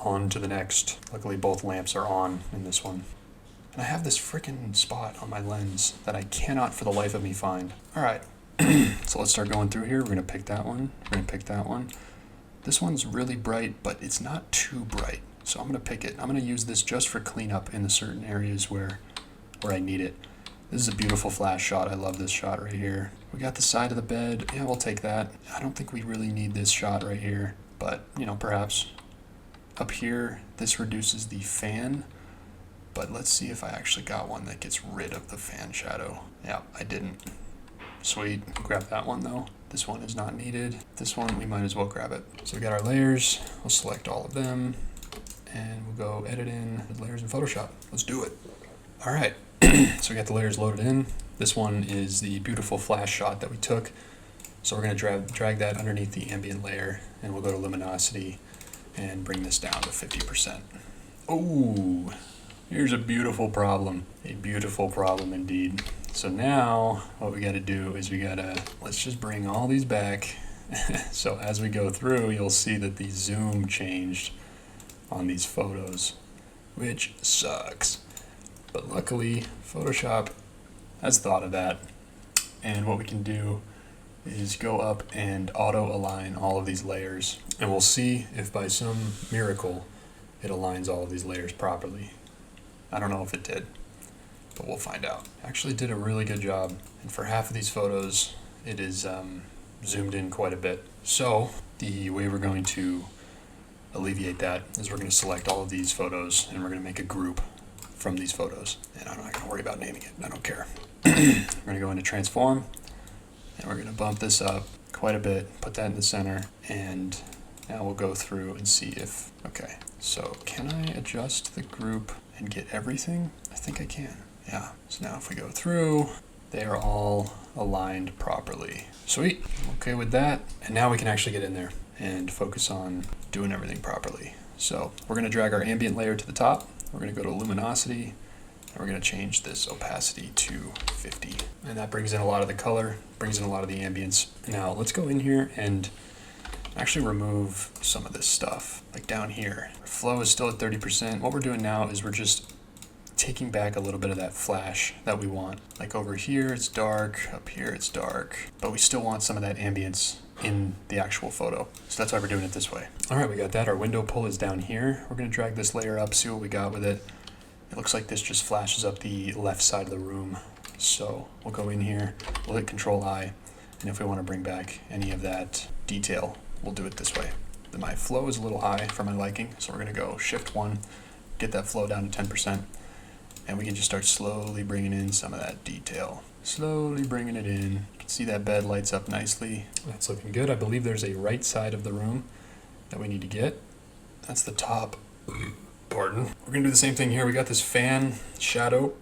on to the next. Luckily both lamps are on in this one. And I have this freaking spot on my lens that I cannot for the life of me find. All right, so let's start going through here. We're gonna pick that one, we're gonna pick that one. This one's really bright, but it's not too bright. So I'm gonna pick it. I'm gonna use this just for cleanup in the certain areas where I need it. This is a beautiful flash shot. I love this shot right here. We got the side of the bed. Yeah, we'll take that. I don't think we really need this shot right here, but you know, perhaps. Up here, this reduces the fan, but let's see if I actually got one that gets rid of the fan shadow. Yeah, I didn't. Sweet, grab that one though. This one is not needed. This one, we might as well grab it. So we got our layers. We'll select all of them and we'll go edit in layers in Photoshop. Let's do it. All right, so we got the layers loaded in. This one is the beautiful flash shot that we took. So we're gonna drag that underneath the ambient layer and we'll go to luminosity and bring this down to 50%. Oh, here's a beautiful problem. A beautiful problem indeed. So now what we gotta do is let's just bring all these back. So as we go through, you'll see that the zoom changed on these photos, which sucks. But luckily, Photoshop has thought of that. And what we can do is go up and auto align all of these layers. And we'll see if by some miracle, it aligns all of these layers properly. I don't know if it did, but we'll find out. Actually did a really good job. And for half of these photos, it is zoomed in quite a bit. So the way we're going to alleviate that is we're going to select all of these photos and we're going to make a group from these photos. And I'm not going to worry about naming it. I don't care. We're going to go into transform and we're going to bump this up quite a bit, put that in the center, and now we'll go through and see if, okay, so can I adjust the group and get everything? I think I can. Yeah, so now if we go through, they are all aligned properly. Sweet, okay with that. And now we can actually get in there and focus on doing everything properly. So we're gonna drag our ambient layer to the top. We're gonna go to luminosity and we're gonna change this opacity to 50. And that brings in a lot of the color, brings in a lot of the ambience. Now let's go in here and actually remove some of this stuff. Like down here, our flow is still at 30%. What we're doing now is we're just taking back a little bit of that flash that we want. Like over here it's dark, up here it's dark, but we still want some of that ambience in the actual photo. So that's why we're doing it this way. All right, we got that. Our window pull is down here. We're gonna drag this layer up, see what we got with it. It looks like this just flashes up the left side of the room. So we'll go in here, we'll hit Control I, and if we wanna bring back any of that detail, we'll do it this way. My flow is a little high for my liking, so we're gonna go Shift 1, get that flow down to 10%, and we can just start slowly bringing in some of that detail. Slowly bringing it in. You can see that bed lights up nicely. That's looking good. I believe there's a right side of the room that we need to get. That's the top. Pardon. We're gonna do the same thing here. We got this fan shadow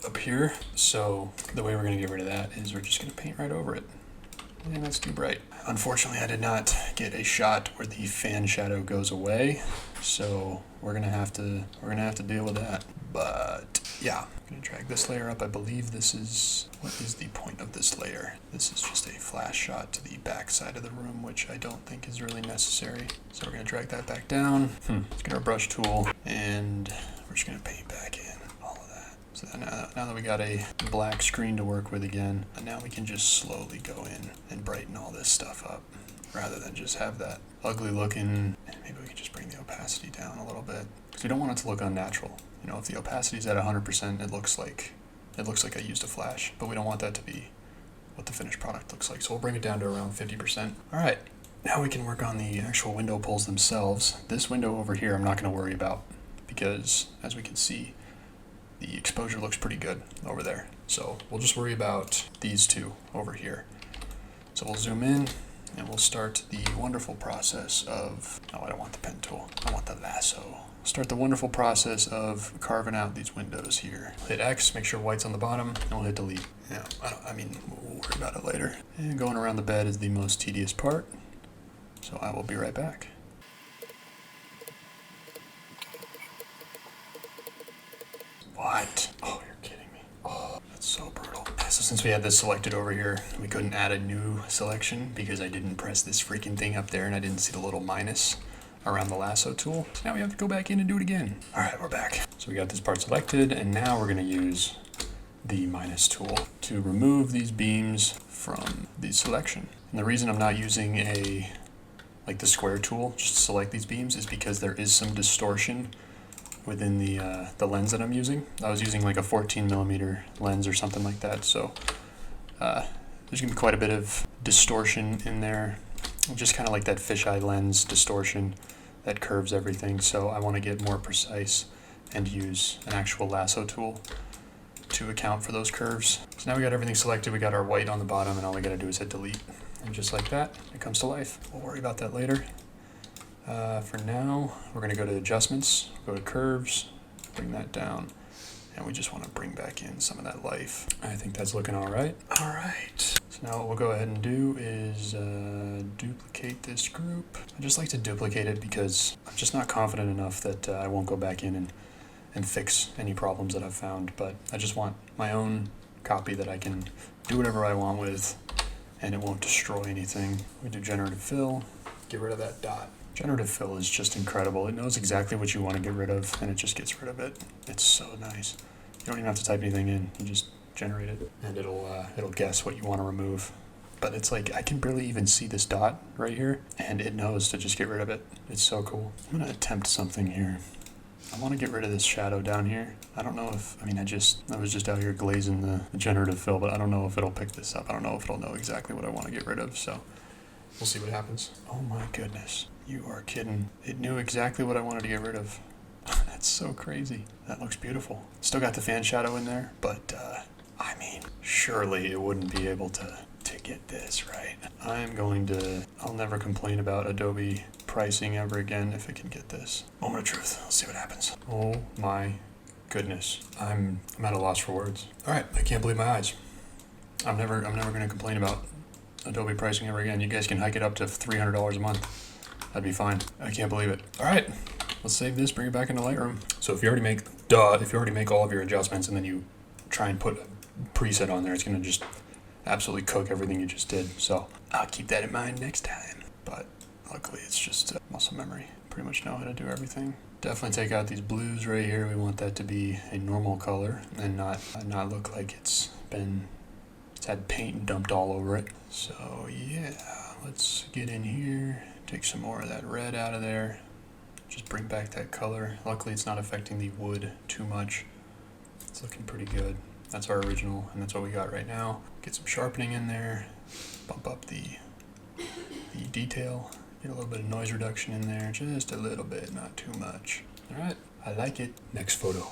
up here. So the way we're gonna get rid of that is we're just gonna paint right over it. And that's too bright. Unfortunately, I did not get a shot where the fan shadow goes away. So we're gonna have to deal with that. But yeah, I'm gonna drag this layer up. I believe this is, what is the point of this layer? This is just a flash shot to the back side of the room, which I don't think is really necessary. So we're gonna drag that back down. Let's get our brush tool and we're just gonna paint back in all of that. So now that we got a black screen to work with again, and now we can just slowly go in and brighten all this stuff up rather than just have that ugly looking. Maybe we can just bring the opacity down a little bit because we don't want it to look unnatural. You know, if the opacity is at 100%, it looks like I used a flash, but we don't want that to be what the finished product looks like. So we'll bring it down to around 50%. All right, now we can work on the actual window pulls themselves. This window over here, I'm not gonna worry about because as we can see, the exposure looks pretty good over there. So we'll just worry about these two over here. So we'll zoom in and we'll start the wonderful process of, no, I don't want the pen tool, I want the lasso. Start the wonderful process of carving out these windows here. Hit X, make sure white's on the bottom, and we'll hit delete. Yeah, I mean, we'll worry about it later. And going around the bed is the most tedious part, so I will be right back. What? Oh, you're kidding me. Oh, that's so brutal. So since we had this selected over here, we couldn't add a new selection because I didn't press this freaking thing up there and I didn't see the little minus. around the lasso tool. So now we have to go back in and do it again. All right, we're back. So we got this part selected, and now we're gonna use the minus tool to remove these beams from the selection. And the reason I'm not using like the square tool just to select these beams is because there is some distortion within the lens that I'm using. I was using like a 14mm lens or something like that, so there's gonna be quite a bit of distortion in there, just kind of like that fisheye lens distortion that curves everything. So I want to get more precise and use an actual lasso tool to account for those curves. So now we got everything selected, we got our white on the bottom, and all we gotta do is hit delete. And just like that, it comes to life. We'll worry about that later. For now, we're gonna go to adjustments, go to curves, bring that down, and we just wanna bring back in some of that life. I think that's looking all right. All right. So now what we'll go ahead and do is duplicate this group. I just like to duplicate it because I'm just not confident enough that I won't go back in and fix any problems that I've found, but I just want my own copy that I can do whatever I want with and it won't destroy anything. We do generative fill, get rid of that dot. Generative fill is just incredible. It knows exactly what you want to get rid of and it just gets rid of it. It's so nice. You don't even have to type anything in, you just generate it and it'll guess what you want to remove. But it's like, I can barely even see this dot right here and it knows to just get rid of it. It's so cool. I'm gonna attempt something here. I want to get rid of this shadow down here. I don't know if, I was just out here glazing the generative fill, but I don't know if it'll pick this up. I don't know if it'll know exactly what I want to get rid of, so we'll see what happens. Oh my goodness, you are kidding. It knew exactly what I wanted to get rid of. That's so crazy. That looks beautiful. Still got the fan shadow in there, but surely it wouldn't be able to get this right. I'll never complain about Adobe pricing ever again if it can get this. Moment of truth. Let's see what happens. Oh my goodness. I'm at a loss for words. All right, I can't believe my eyes. I'm never going to complain about Adobe pricing ever again. You guys can hike it up to $300 a month. That'd be fine. I can't believe it. All right, let's save this, bring it back into Lightroom. So if you already make all of your adjustments and then you try and put a preset on there, it's going to just absolutely cook everything you just did. So I'll keep that in mind next time. But luckily it's just muscle memory. Pretty much know how to do everything. Definitely take out these blues right here. We want that to be a normal color and not look like it's had paint dumped all over it. So yeah, let's get in here, take some more of that red out of there. Just bring back that color. Luckily it's not affecting the wood too much. It's looking pretty good. That's our original, and that's what we got right now. Get some sharpening in there, bump up the detail, get a little bit of noise reduction in there, just a little bit, not too much. All right, I like it. Next photo.